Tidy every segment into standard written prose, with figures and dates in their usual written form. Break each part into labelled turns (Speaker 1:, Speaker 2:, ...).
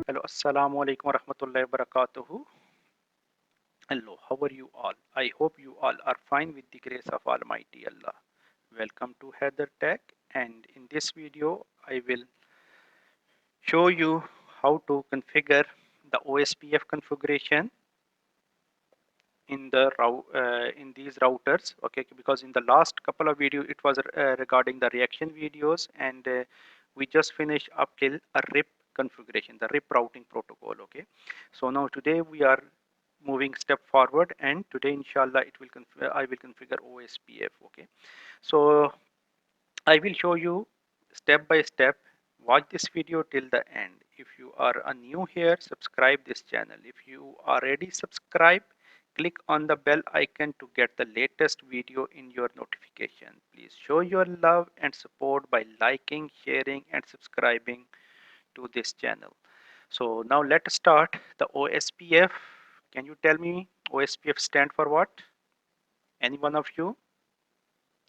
Speaker 1: Hello, Assalamu alaikum wa rahmatullahi wa barakatuhu. Hello, how are you all? I hope you all are fine with the grace of Almighty Allah. Welcome to Heather Tech, and in this video I will show you how to configure the OSPF configuration in in these routers. Okay, because in the last couple of video it was regarding the reaction videos, and we just finished up till a RIP configuration, the RIP routing protocol. Okay, so now today we are moving step forward, and today inshallah I will configure OSPF. Okay, so I will show you step by step. Watch this video till the end. If you are a new here, subscribe this channel. If you already subscribed, click on the bell icon to get the latest video in your notification. Please show your love and support by liking, sharing and subscribing to this channel. So now let's start the OSPF. Can you tell me OSPF stand for what? Any one of you?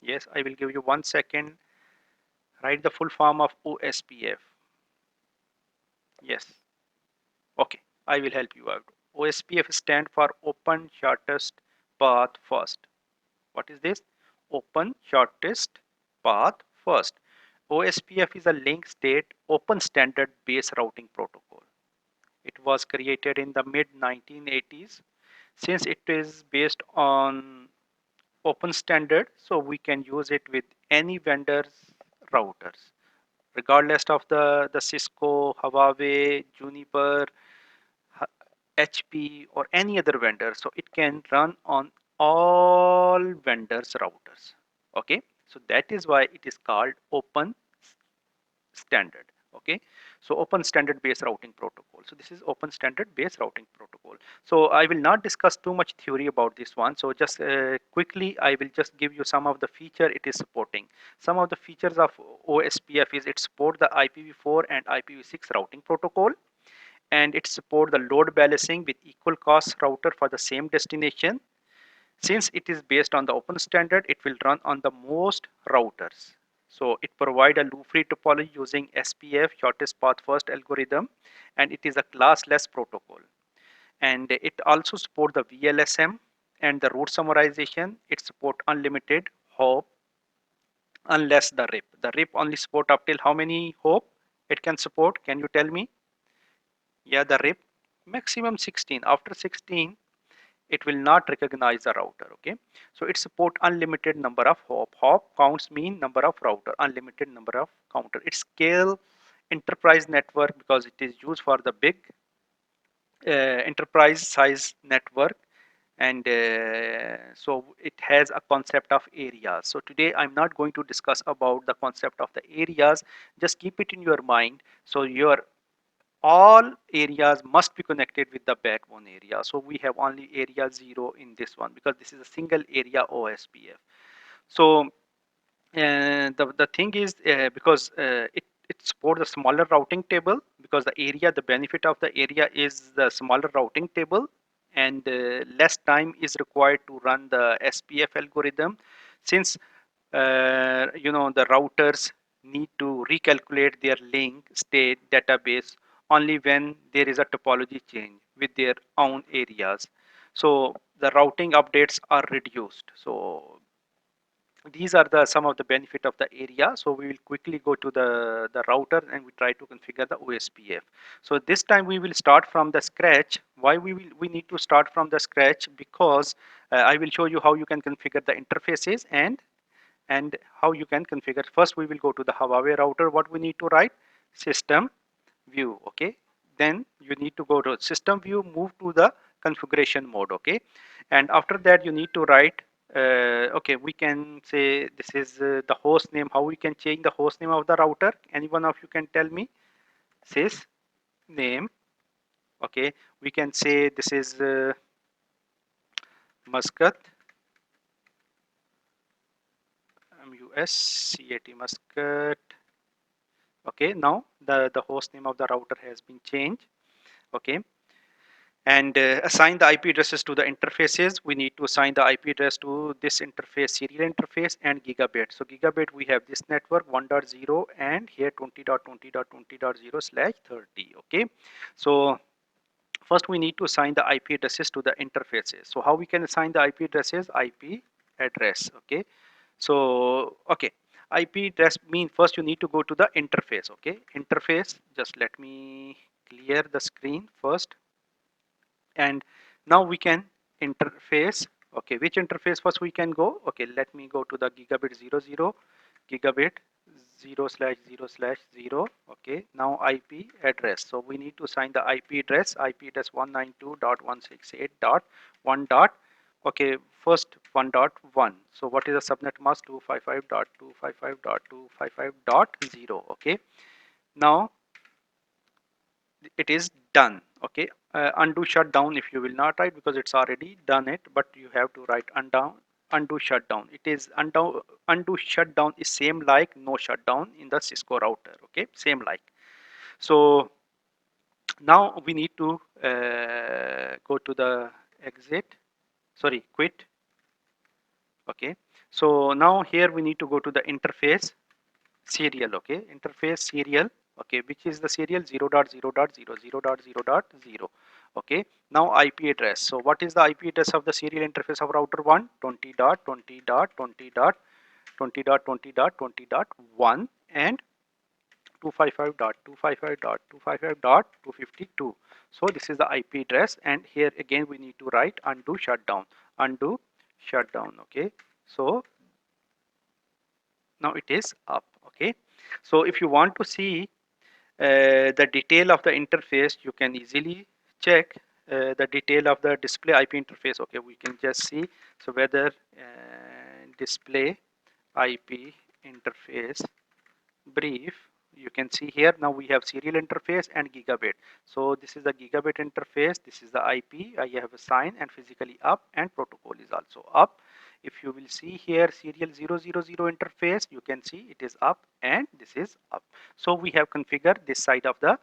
Speaker 1: Yes, I will give you 1 second. Write the full form of OSPF. Yes. Okay, I will help you out. OSPF stand for Open Shortest Path First. What is this? Open Shortest Path First. OSPF is a link state open standard base routing protocol. It was created in the mid 1980s. Since it is based on open standard, so we can use it with any vendor's routers, regardless of the Cisco, Huawei, Juniper, HP or any other vendor. So it can run on all vendors routers. Okay, so that is why it is called open standard. Okay, so open standard based routing protocol. So this is open standard based routing protocol. So I will not discuss too much theory about this one. So just quickly I will just give you some of the feature it is supporting. Some of the features of OSPF is it support the IPv4 and IPv6 routing protocol, and it support the load balancing with equal cost router for the same destination. Since it is based on the open standard, it will run on the most routers. So it provide a loop-free topology using SPF, shortest path first algorithm, and it is a classless protocol. And it also support the VLSM and the route summarization. It support unlimited hop unless the RIP. The RIP only support up till how many hop it can support? Can you tell me? Yeah, the RIP maximum 16. After 16, it will not recognize the router. Okay, so it support unlimited number of hop counts mean number of router, unlimited number of counter. It scale enterprise network because it is used for the big enterprise size network, and so it has a concept of areas. So today I'm not going to discuss about the concept of the areas. Just keep it in your mind. So your all areas must be connected with the backbone area. So we have only area 0 in this one because this is a single area OSPF. So the thing is because it supports a smaller routing table, because the area, the benefit of the area is the smaller routing table, and less time is required to run the SPF algorithm, since the routers need to recalculate their link state database only when there is a topology change with their own areas. So the routing updates are reduced. So these are the some of the benefit of the area. So we will quickly go to the router and we try to configure the OSPF. So this time we will start from the scratch. Why we need to start from the scratch? Because I will show you how you can configure the interfaces and how you can configure. First we will go to the Huawei router. What we need to write? System view. Okay, then you need to go to system view, move to the configuration mode. Okay, and after that you need to write okay, we can say this is the host name. How we can change the host name of the router? Any one of you can tell me? Sys name. Okay, we can say this is Muscat, MUSCAT, Muscat. Okay, now the host name of the router has been changed. Okay, and assign the IP addresses to the interfaces. We need to assign the IP address to this interface, serial interface, and gigabit. So gigabit, we have this network 1.0 and here 20.20.20.0/30. Okay, so first we need to assign the IP addresses to the interfaces. So how we can assign the IP addresses? IP address. Okay, so okay, IP address mean first you need to go to the interface. Okay, interface, just let me clear the screen first, and now we can interface. Okay, which interface first we can go? Okay, let me go to the gigabit 00, gigabit 0/0/0. Okay, now IP address. So we need to assign the IP address 192.168.1 dot. Okay, first 1.1. So what is the subnet mask? 255.255.255.0. Okay, now it is done. Okay, undo shutdown if you will not write, because it's already done it, but you have to write undo shutdown. It is undo shutdown is same like no shutdown in the Cisco router. Okay, same like. So now we need to go to the exit, sorry, quit. Okay, so now here we need to go to the interface serial. Okay, interface serial. Okay, which is the serial 0.0.0.0.0.0. Okay, now IP address. So what is the IP address of the serial interface of router 1? 20.20.20.20.20.20.1 and 255.255.255.252. So this is the IP address, and here again we need to write undo shutdown. Undo shutdown. Okay, so now it is up. Okay, so if you want to see the detail of the interface, you can easily check the detail of the display IP interface. Okay, we can just see, so whether display IP interface brief, you can see here now we have serial interface and gigabit. So this is the gigabit interface, this is the IP I have assigned, and physically up, and protocol is also up. If you will see here serial 000 interface, you can see it is up and this is up. So we have configured this side of the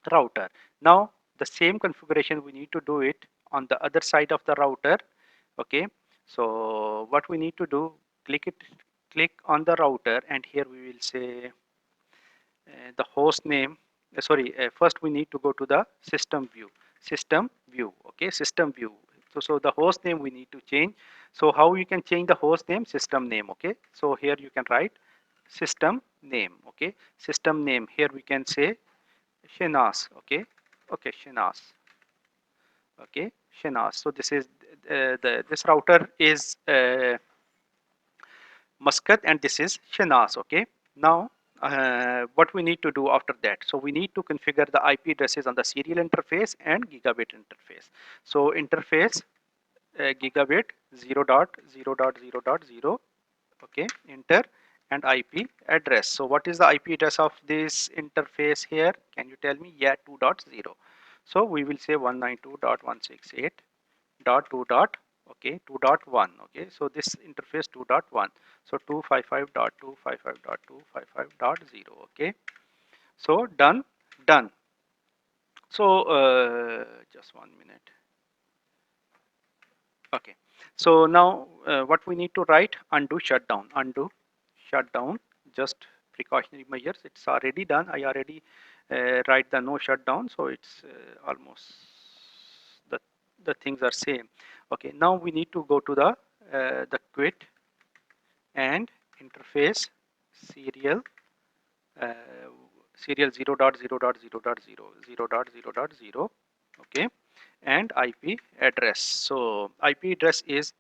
Speaker 1: router. Now the same configuration we need to do it on the other side of the router. Okay, so what we need to do, click on the router, and here we will say the host name. First we need to go to the system view. Okay, system view. So the host name we need to change. So how you can change the host name? System name. Okay, so here you can write system name. Okay, system name, here we can say Shenas. Okay, okay, Shenas. Okay, Shenas. So this is this router is Muscat, and this is Shenas. Okay, now what we need to do after that? So we need to configure the IP addresses on the serial interface and gigabit interface. So interface gigabit 0.0.0.0. Okay, enter, and IP address. So what is the IP address of this interface here? Can you tell me? Yeah, 2.0. So we will say 192.168.2. Okay, 2.1. Okay, so this interface 2.1. So 255.255.255.0. Okay, so done. So just 1 minute. Okay, so now what we need to write? Undo shutdown, just precautionary measures. It's already done. I already write the no shutdown, so it's almost the things are same. Okay, now we need to go to the quit and interface serial uh, serial 0.0.0.0.0.0. Okay, and IP address. So IP address is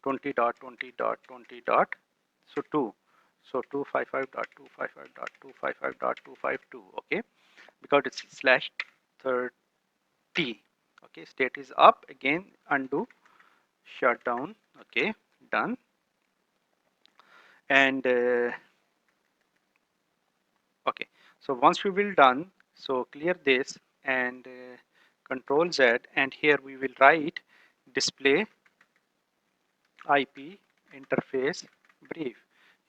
Speaker 1: 20.20.20. So 2. So 255.255.255.252. Okay, because it's /30. Okay, state is up. Again undo shutdown. Okay, done. And okay, so once we will done, so clear this and control Z, and here we will write display IP interface brief.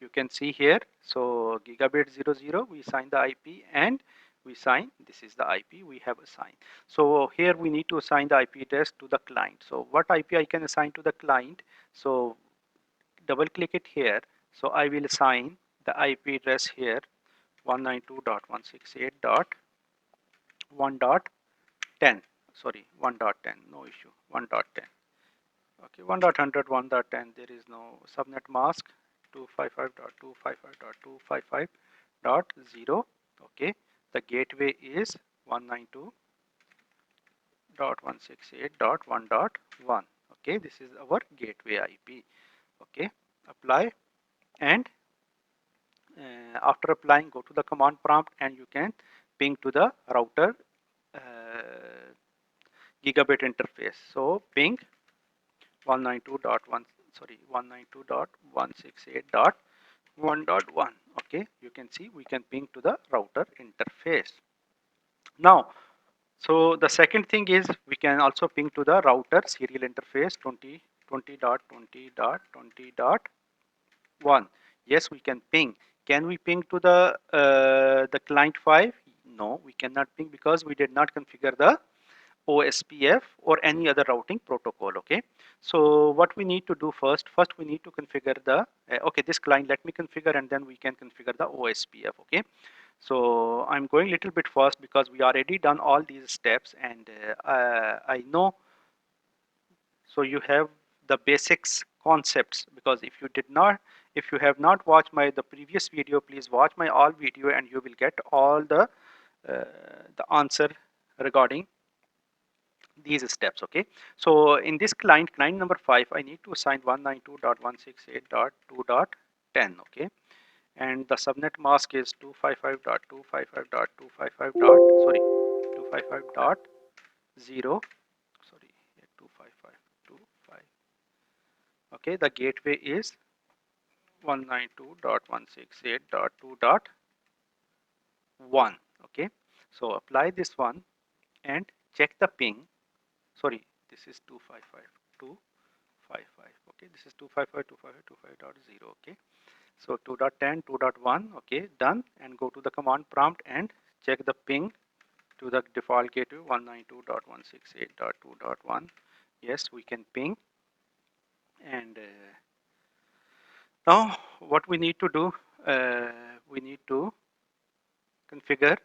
Speaker 1: You can see here, so gigabit 00, we assign the IP, and we assign, this is the IP we have assigned. So here we need to assign the IP address to the client. So what IP I can assign to the client? So double click it here. So I will assign the IP address here 192.168.1.10. Sorry, 1.10, no issue, 1.10. Okay, 1.100, 1.10, there is no subnet mask, 255.255.255.0. Okay, the gateway is 192.168.1.1. Okay, this is our gateway IP. Okay, apply, and after applying, go to the command prompt and you can ping to the router gigabit interface. So ping 192.1, sorry, 192.168.1.1. Okay, you can see we can ping to the router interface. Now, so the second thing is we can also ping to the router serial interface 20.20.20.1. Yes, we can ping. Can we ping to the client 5? No, we cannot ping because we did not configure the OSPF or any other routing protocol. Okay, so what we need to do first we need to configure the okay, this client, let me configure, and then we can configure the OSPF. Okay, so I'm going a little bit fast because we already done all these steps, and I know, so you have the basics concepts, because if you have not watched the previous video, please watch my all video and you will get all the answer regarding these steps. Okay, so in this client number 5, I need to assign 192.168.2.10. okay, and the subnet mask is 255.255.255 sorry, 255.0, sorry, 255.25. okay, the gateway is 192.168.2.1. okay, so apply this one and check the ping. Sorry, this is 255.255. okay, this is 255.255.255.0. okay, so 2.10, 2.1. okay, done, and go to the command prompt and check the ping to the default gateway 192.168.2.1. yes, we can ping. And now what we need to do, we need to configure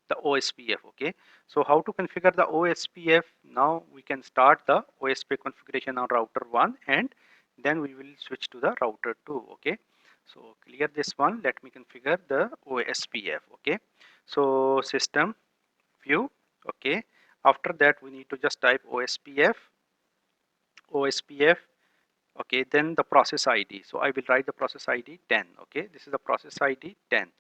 Speaker 1: the OSPF. okay, so how to configure the OSPF? Now we can start the OSPF configuration on router 1, and then we will switch to the router 2. okay, so clear this one, let me configure the OSPF. okay, so system view. okay, after that we need to just type OSPF. okay, then the process ID. So I will write the process ID 10. okay, this is the process ID 10.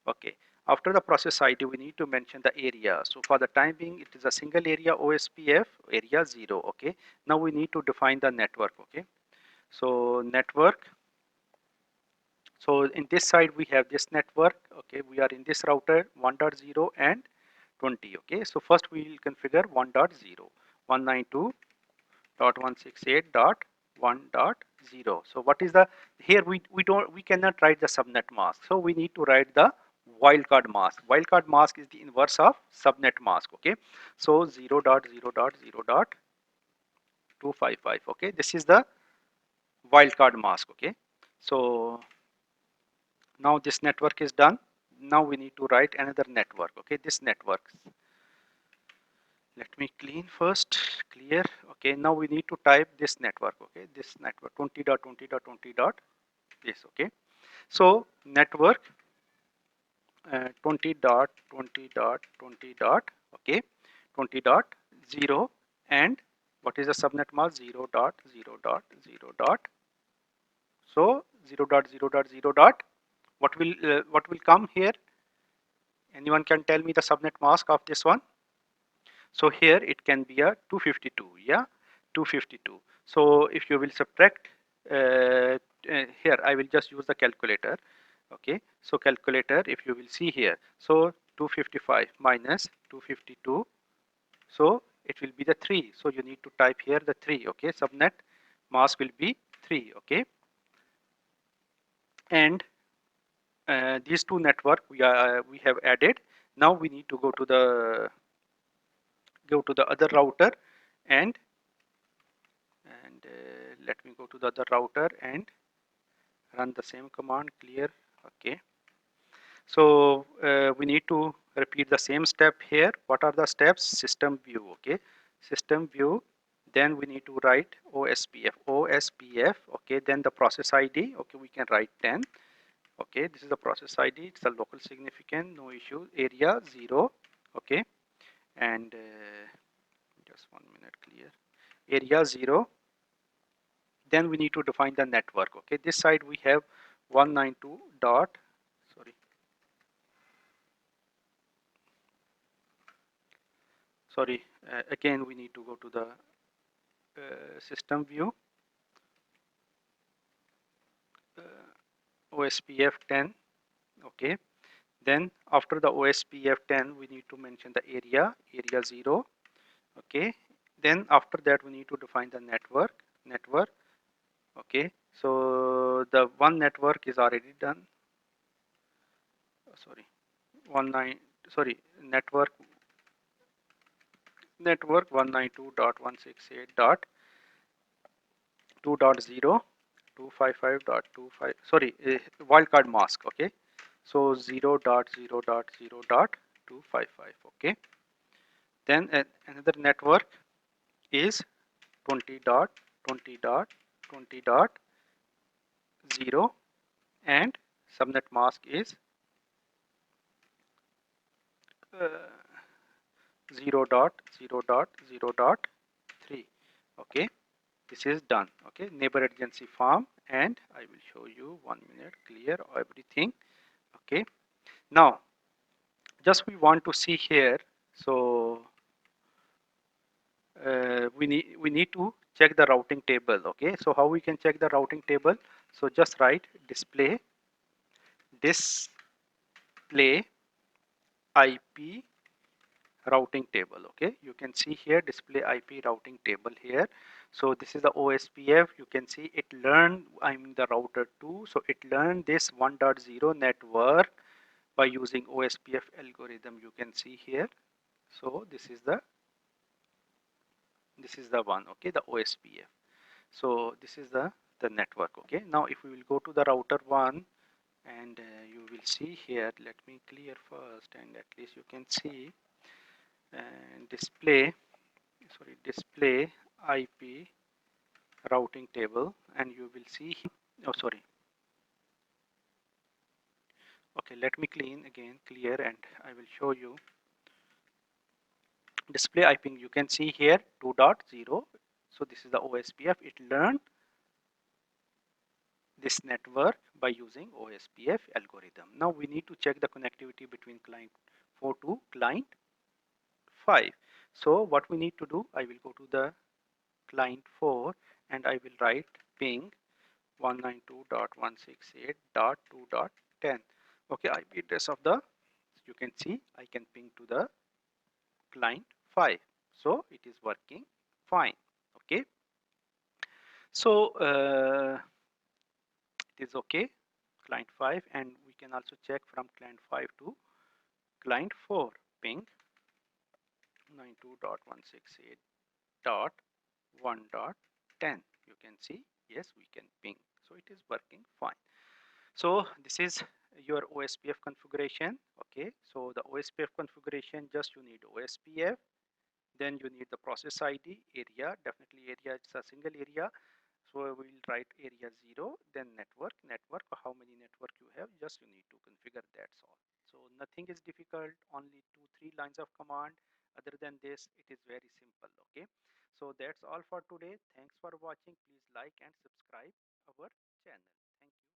Speaker 1: okay, after the process ID we need to mention the area. So for the time being it is a single area OSPF, area 0. okay, now we need to define the network. okay, so network, so in this side we have this network. okay, we are in this router 1.0 and 20. okay, so first we will configure 1.0, 192.168.1.0. so what is the, here we cannot write the subnet mask, so we need to write the wildcard mask. Wildcard mask is the inverse of subnet mask. okay, so 0.0.0.255. okay, this is the wildcard mask. okay, so now this network is done. Now we need to write another network. okay, this network, let me clean first, clear. okay, now we need to type this network. okay, this network 20.20.20. this. okay, so network 20.20.20. okay, 20.0, and what is the subnet mask? 0.0.0. so 0.0.0. What will come here? Anyone can tell me the subnet mask of this one? So here it can be a 252. yeah, 252. so if you will subtract here, I will just use the calculator. okay, so calculator, if you will see here, so 255 minus 252, so it will be the 3. so you need to type here the 3. okay, subnet mask will be 3. okay, and these two network we have added. Now we need to go to the other router, and let me go to the other router and run the same command, clear. Okay, so we need to repeat the same step here. What are the steps? System view. Okay, system view, then we need to write ospf. Okay, then the process id. Okay, we can write 10. Okay, this is the process id, it's a local significant, no issue. Area 0. Okay, and just 1 minute, clear. Area 0. Then we need to define the network. Okay, this side we have 192 dot, sorry, again we need to go to the system view, ospf 10. Okay, then after the ospf 10 we need to mention the area 0. Okay, then after that we need to define the network. Okay, so the one network is already done. Sorry, one nine sorry network 192.168.2.0.255.25, sorry, wildcard mask. Okay, so 0.0.0.255. Okay, then another network is 20.20.20.0, and subnet mask is uh, 0.0.0.3. Okay, this is done. Okay, neighbor adjacency farm, and I will show you 1 minute, clear everything. Okay, now just we want to see here. So we need to check the routing table. Okay, so how we can check the routing table? So just write display IP routing table. Okay, you can see here display IP routing table here. So this is the OSPF. You can see it learned, I'm the router 2, so it learned this 1.0 network by using OSPF algorithm. You can see here. So this is the one. Okay, the OSPF. So this is the network. Okay, now if we will go to the router 1, and you will see here, let me clear first, and at least you can see, and display IP routing table, and you will see, oh sorry, okay, let me clear, and I will show you display IP. You can see here 2.0. So this is the OSPF. It learned this network by using OSPF algorithm. Now we need to check the connectivity between client 4 to client 5. So what we need to do, I will go to the client 4, and I will write ping 192.168.2.10. Okay, IP address of the, you can see I can ping to the client 5. So it is working fine. Okay, so it is okay, client 5, and we can also check from client 5 to client 4, ping 92.168.1.10. You can see, yes, we can ping. So it is working fine. So this is your OSPF configuration. Okay, so the OSPF configuration, just you need OSPF, then you need the process ID, area, definitely area, it's a single area. So we will write area 0, then network, how many network you have, just you need to configure, that's all. So nothing is difficult, only 2-3 lines of command. Other than this, it is very simple. Okay, so that's all for today. Thanks for watching. Please like and subscribe our channel. Thank you.